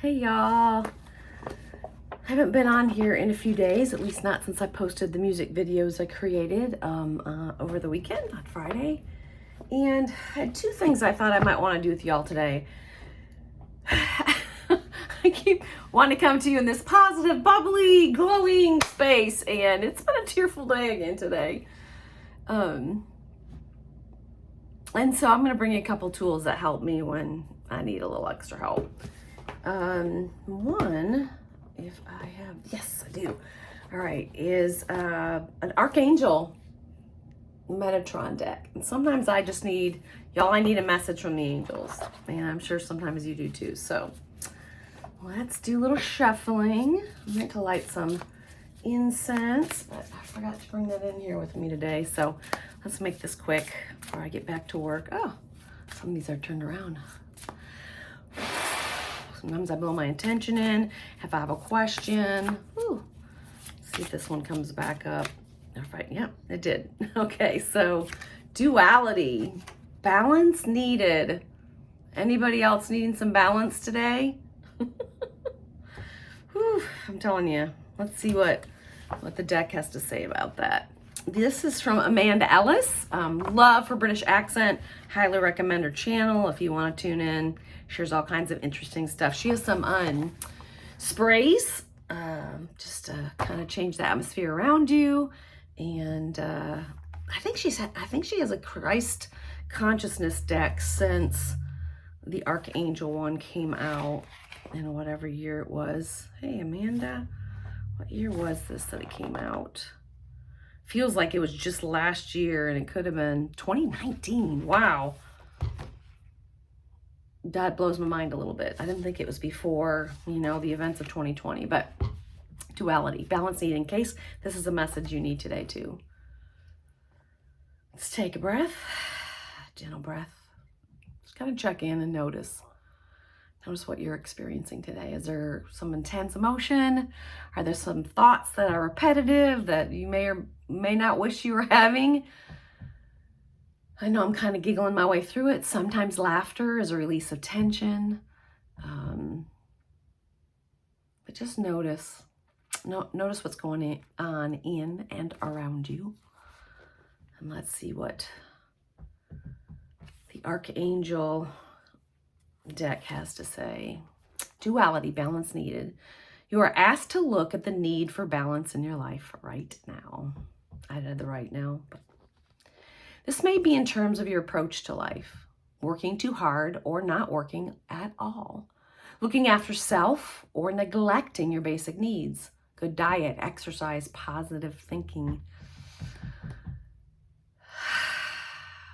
Hey y'all. I haven't been on here in a few days, at least not since I posted the music videos I created over the weekend on Friday. And I had two things I thought I might want to do with y'all today. I keep wanting to come to you in this positive, bubbly, glowing space, and it's been a tearful day again today. And so I'm going to bring you a couple tools that help me when I need a little extra help. One, if I have, yes, I do. All right, is an Archangel Metatron deck. And sometimes I just need, y'all, I need a message from the angels. And I'm sure sometimes you do too. So let's do a little shuffling. I'm going to light some incense, but I forgot to bring that in here with me today. So let's make this quick before I get back to work. Oh, some of these are turned around. Sometimes I blow my intention in. If I have a question, see if this one comes back up. Right, yep, it did. Okay, so duality, balance needed. Anybody else needing some balance today? Whew, I'm telling you. Let's see what the deck has to say about that. This is from Amanda Ellis. Love her British accent. Highly recommend her channel if you want to tune in. Shares all kinds of interesting stuff. She has some sprays just to kind of change the atmosphere around you. And I think she has a Christ consciousness deck since the Archangel one came out in whatever year it was. Hey, Amanda, what year was this that it came out? Feels like it was just last year, and it could have been 2019. Wow. That blows my mind a little bit. I didn't think it was before, the events of 2020, but duality, balance needed, in case this is a message you need today too. Let's take a breath, gentle breath. Just kind of check in and notice what you're experiencing today. Is there some intense emotion? Are there some thoughts that are repetitive that you may or may not wish you were having? I know I'm kind of giggling my way through it. Sometimes laughter is a release of tension. But just notice what's going on in and around you. And let's see what the Archangel deck has to say. Duality, balance needed. You are asked to look at the need for balance in your life right now. I did the right now, but this may be in terms of your approach to life, working too hard or not working at all, looking after self or neglecting your basic needs, good diet, exercise, positive thinking.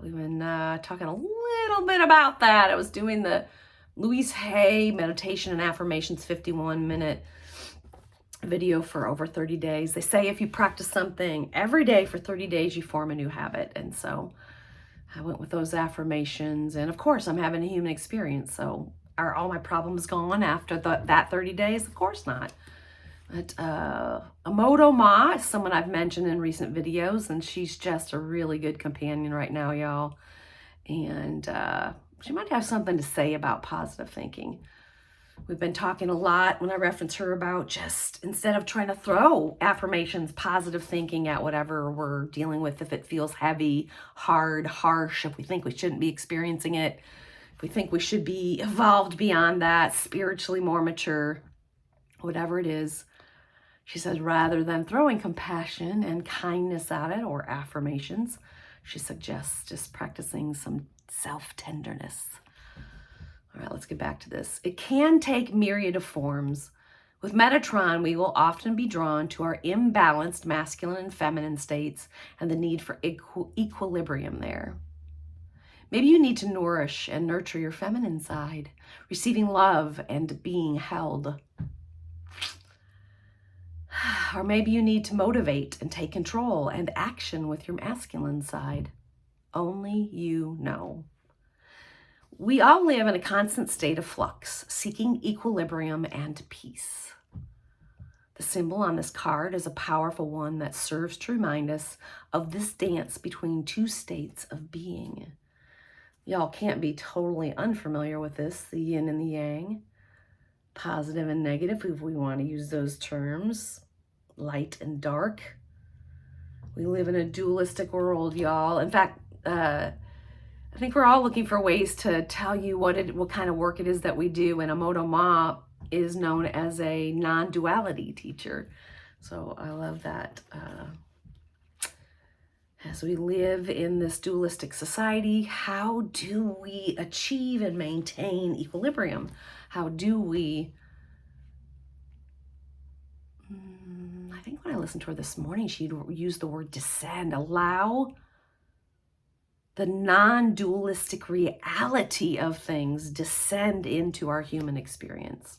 We've been talking a little bit about that. I was doing the Louise Hay meditation and affirmations 51-minute video for over 30 days. They say if you practice something every day for 30 days, you form a new habit. And so I went with those affirmations. And of course, I'm having a human experience. So are all my problems gone after that 30 days? Of course not. But Emoto Ma is someone I've mentioned in recent videos, and she's just a really good companion right now, y'all. And she might have something to say about positive thinking. We've been talking a lot when I reference her about just instead of trying to throw affirmations, positive thinking at whatever we're dealing with, if it feels heavy, hard, harsh, if we think we shouldn't be experiencing it, if we think we should be evolved beyond that, spiritually more mature, whatever it is, she says, rather than throwing compassion and kindness at it or affirmations, she suggests just practicing some self-tenderness. All right, let's get back to this. It can take myriad of forms. With Metatron, we will often be drawn to our imbalanced masculine and feminine states and the need for equilibrium there. Maybe you need to nourish and nurture your feminine side, receiving love and being held. Or maybe you need to motivate and take control and action with your masculine side. Only you know. We all live in a constant state of flux, seeking equilibrium and peace. The symbol on this card is a powerful one that serves to remind us of this dance between two states of being. Y'all can't be totally unfamiliar with this, the yin and the yang. positive and negative, if we want to use those terms, light and dark. We live in a dualistic world, y'all. In fact, I think we're all looking for ways to tell you what kind of work it is that we do. And Emoto Ma is known as a non-duality teacher. So I love that. As we live in this dualistic society, how do we achieve and maintain equilibrium? How do we, I think when I listened to her this morning, she'd used the word descend, allow the non-dualistic reality of things descend into our human experience.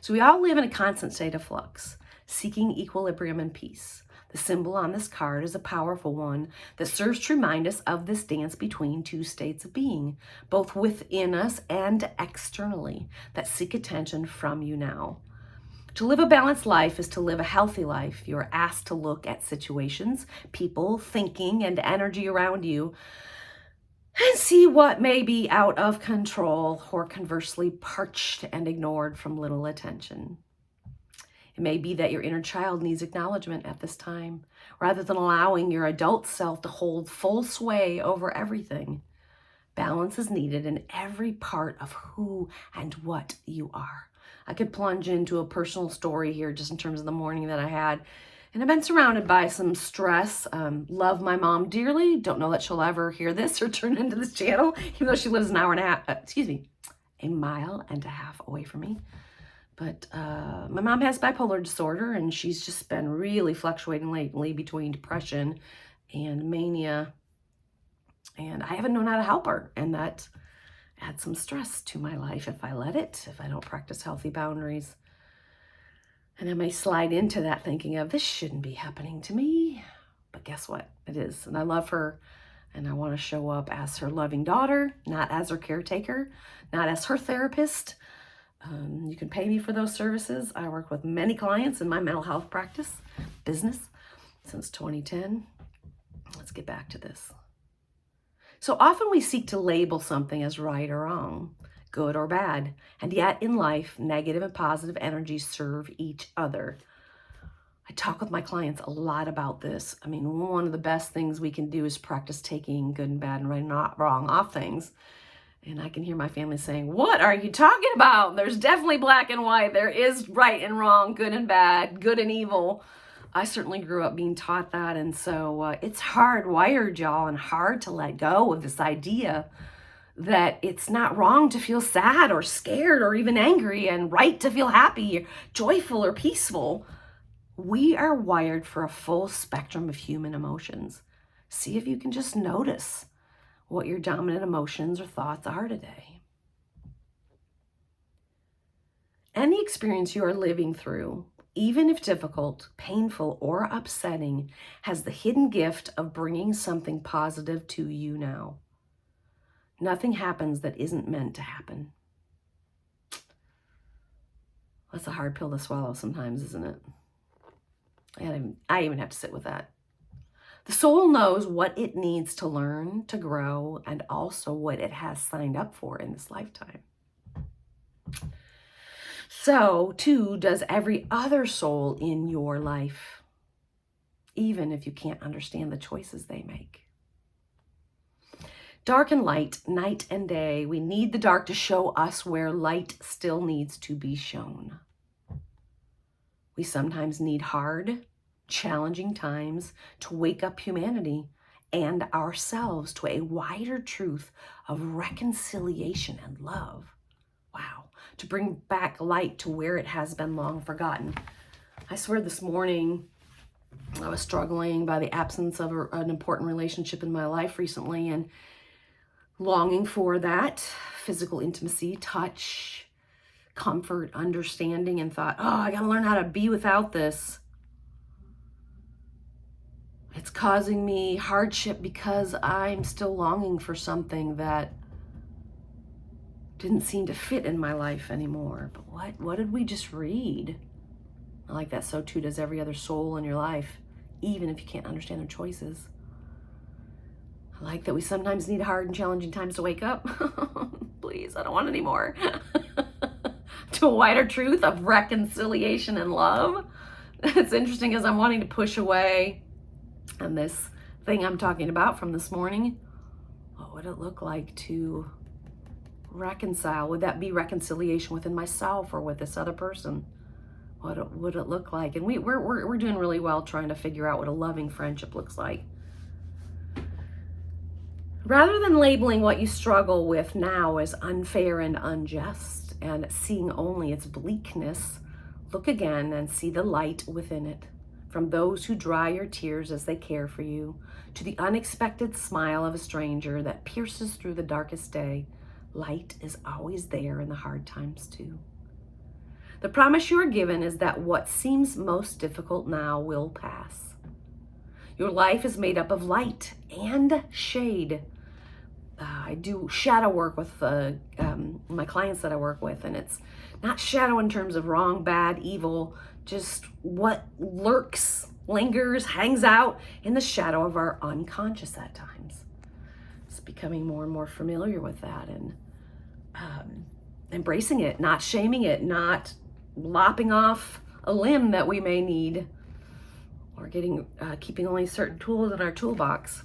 So we all live in a constant state of flux, seeking equilibrium and peace. The symbol on this card is a powerful one that serves to remind us of this dance between two states of being, both within us and externally, that seek attention from you now. To live a balanced life is to live a healthy life. You're asked to look at situations, people, thinking, and energy around you and see what may be out of control or conversely parched and ignored from little attention. It may be that your inner child needs acknowledgement at this time, rather than allowing your adult self to hold full sway over everything. Balance is needed in every part of who and what you are. I could plunge into a personal story here just in terms of the morning that I had. And I've been surrounded by some stress. Love my mom dearly. Don't know that she'll ever hear this or turn into this channel, even though she lives a mile and a half away from me. But my mom has bipolar disorder, and she's just been really fluctuating lately between depression and mania. And I haven't known how to help her. And that adds some stress to my life if I let it, if I don't practice healthy boundaries. And I may slide into that thinking of, this shouldn't be happening to me. But guess what? It is. And I love her. And I want to show up as her loving daughter, not as her caretaker, not as her therapist. You can pay me for those services. I work with many clients in my mental health practice, business, since 2010. Let's get back to this. So often we seek to label something as right or wrong, good or bad, and yet in life, negative and positive energies serve each other. I talk with my clients a lot about this. I mean, one of the best things we can do is practice taking good and bad and right and not wrong off things. And I can hear my family saying, what are you talking about? There's definitely black and white. There is right and wrong, good and bad, good and evil. I certainly grew up being taught that. And so it's hardwired, y'all, and hard to let go of this idea that it's not wrong to feel sad or scared or even angry, and right to feel happy or joyful or peaceful. We are wired for a full spectrum of human emotions. See if you can just notice what your dominant emotions or thoughts are today. Any experience you are living through, even if difficult, painful, or upsetting, has the hidden gift of bringing something positive to you now. Nothing happens that isn't meant to happen. That's a hard pill to swallow sometimes, isn't it? I even have to sit with that. The soul knows what it needs to learn, to grow, and also what it has signed up for in this lifetime. So, too, does every other soul in your life, even if you can't understand the choices they make. Dark and light, night and day, we need the dark to show us where light still needs to be shown. We sometimes need hard, challenging times to wake up humanity and ourselves to a wider truth of reconciliation and love. Wow. To bring back light to where it has been long forgotten. I swear this morning I was struggling by the absence of an important relationship in my life recently and longing for that physical intimacy, touch, comfort, understanding, and thought, oh, I got to learn how to be without this. It's causing me hardship because I'm still longing for something that didn't seem to fit in my life anymore. But what did we just read? I like that. So too does every other soul in your life, even if you can't understand their choices. I like that we sometimes need hard and challenging times to wake up. Please, I don't want any more. to a wider truth of reconciliation and love. It's interesting because I'm wanting to push away on this thing I'm talking about from this morning. What would it look like to reconcile? Would that be reconciliation within myself or with this other person? What would it look like? And we're doing really well trying to figure out what a loving friendship looks like. Rather than labeling what you struggle with now as unfair and unjust and seeing only its bleakness, look again and see the light within it. From those who dry your tears as they care for you, to the unexpected smile of a stranger that pierces through the darkest day, light is always there in the hard times too. The promise you are given is that what seems most difficult now will pass. Your life is made up of light and shade. I do shadow work with my clients that I work with, and it's not shadow in terms of wrong, bad, evil, just what lurks, lingers, hangs out in the shadow of our unconscious at times. It's becoming more and more familiar with that and embracing it, not shaming it, not lopping off a limb that we may need, or keeping only certain tools in our toolbox.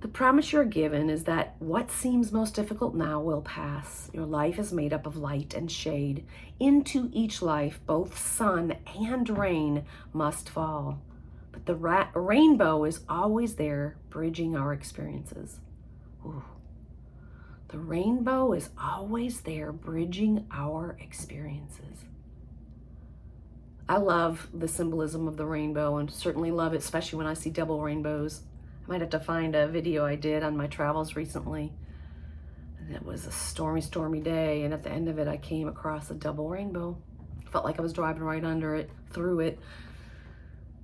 The promise you're given is that what seems most difficult now will pass. Your life is made up of light and shade. Into each life, both sun and rain must fall. But the rainbow is always there, bridging our experiences. Ooh. The rainbow is always there, bridging our experiences. I love the symbolism of the rainbow, and certainly love it, especially when I see double rainbows. I might have to find a video I did on my travels recently. And it was a stormy, stormy day, and at the end of it, I came across a double rainbow. Felt like I was driving right under it, through it.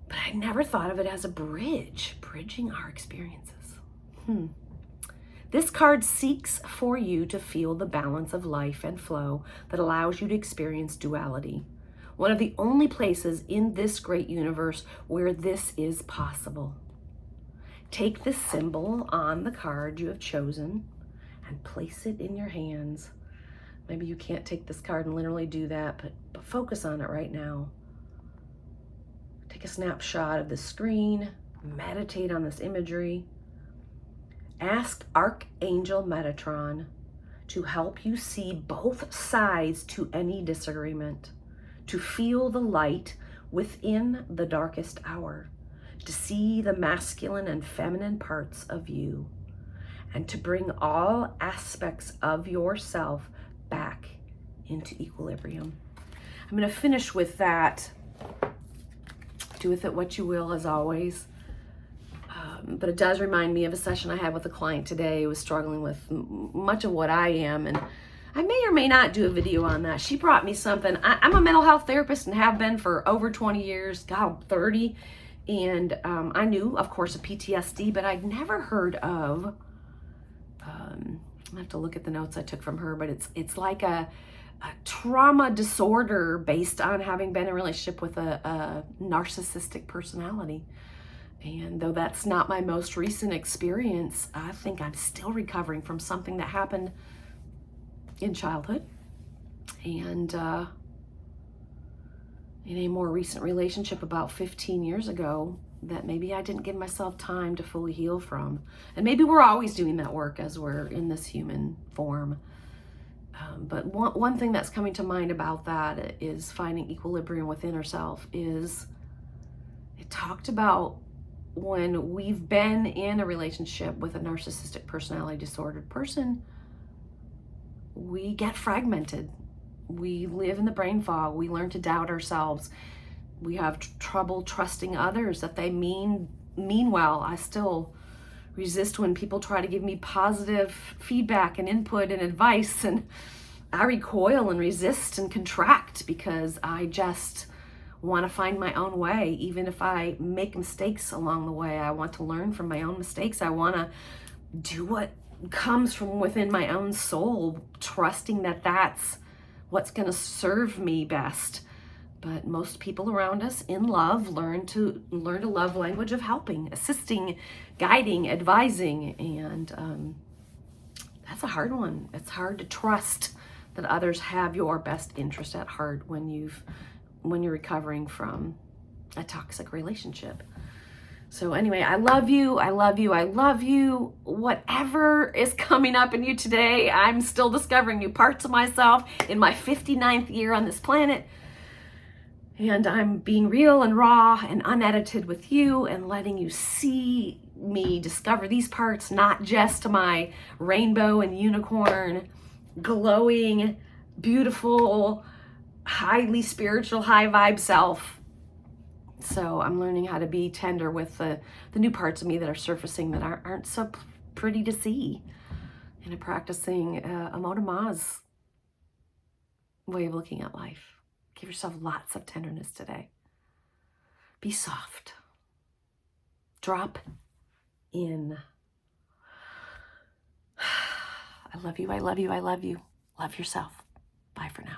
But I never thought of it as a bridge, bridging our experiences. This card seeks for you to feel the balance of life and flow that allows you to experience duality. One of the only places in this great universe where this is possible. Take this symbol on the card you have chosen and place it in your hands. Maybe you can't take this card and literally do that, but focus on it right now. Take a snapshot of the screen, meditate on this imagery. Ask Archangel Metatron to help you see both sides to any disagreement, to feel the light within the darkest hour, to see the masculine and feminine parts of you, and to bring all aspects of yourself back into equilibrium. I'm going to finish with that. Do with it what you will, as always. But it does remind me of a session I had with a client today who was struggling with much of what I am, and I may or may not do a video on that. She brought me something. I'm a mental health therapist and have been for over 20 years, God, 30. And I knew, of course, of PTSD, but I'd never heard of, I have to look at the notes I took from her, but it's like a trauma disorder based on having been in a relationship with a narcissistic personality. And though that's not my most recent experience, I think I'm still recovering from something that happened in childhood. And in a more recent relationship about 15 years ago that maybe I didn't give myself time to fully heal from. And maybe we're always doing that work as we're in this human form. But one thing that's coming to mind about that is finding equilibrium within ourselves. Is it talked about when we've been in a relationship with a narcissistic personality disordered person, we get fragmented. We live in the brain fog. We learn to doubt ourselves. We have trouble trusting others, that they mean well. I still resist when people try to give me positive feedback and input and advice, and I recoil and resist and contract because I just want to find my own way. Even if I make mistakes along the way, I want to learn from my own mistakes. I want to do what comes from within my own soul, trusting that that's what's going to serve me best. But most people around us in love learn to love language of helping, assisting, guiding, advising, and that's a hard one. It's hard to trust that others have your best interest at heart when you're recovering from a toxic relationship. So anyway, I love you. I love you. I love you. Whatever is coming up in you today, I'm still discovering new parts of myself in my 59th year on this planet. And I'm being real and raw and unedited with you and letting you see me discover these parts, not just my rainbow and unicorn, glowing, beautiful, highly spiritual, high vibe self. So I'm learning how to be tender with the new parts of me that are surfacing that aren't so pretty to see. And I'm practicing Amona Ma's way of looking at life. Give yourself lots of tenderness today. Be soft. Drop in. I love you. I love you. I love you. Love yourself. Bye for now.